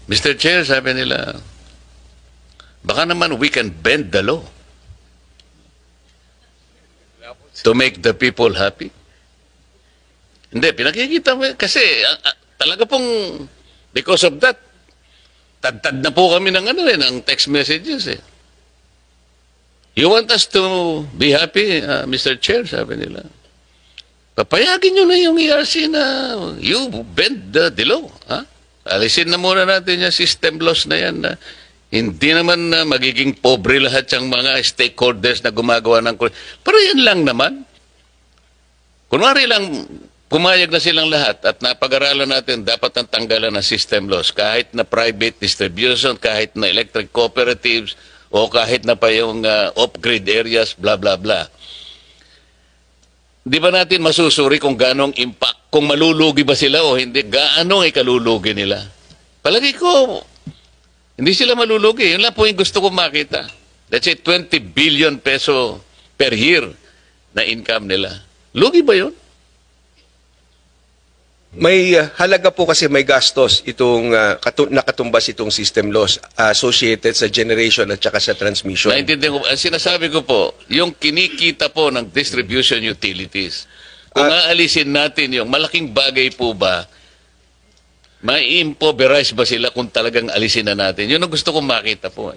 Mr. Chair, sabi nila, baka naman we can bend the law to make the people happy. Hindi, pinakikita mo, kasi talaga pong, because of that, tad na po kami ng ng text messages eh. You want us to be happy, Mr. Chair, sabi nila. Papayagin nyo na yung ERC na you bend the law. Ha? Alisin na muna natin yung system laws na yan. Na hindi naman na magiging pobre lahat yung mga stakeholders na gumagawa ng... Pero yan lang naman. Kunwari lang, pumayag na silang lahat at napag-aralan natin dapat ang tanggalan ng system laws kahit na private distribution, kahit na electric cooperatives, o kahit na pa yung off-grid areas, blah, blah, blah. Di ba natin masusuri kung ganong impact, kung malulugi ba sila o hindi, gaano ikalulugi nila? Palagi ko, hindi sila malulugi. Yun lang po yung gusto ko makita. Let's say 20 billion peso per year na income nila. Lugi ba yun? May halaga po kasi may gastos itong nakatumbas itong system loss associated sa generation at saka sa transmission. Naintindihan ko. Sinasabi ko po, yung kinikita po ng distribution utilities, kung aalisin natin yung malaking bagay po ba, mai-impoverize ba sila kung talagang alisin na natin? Yun ang gusto kong makita po.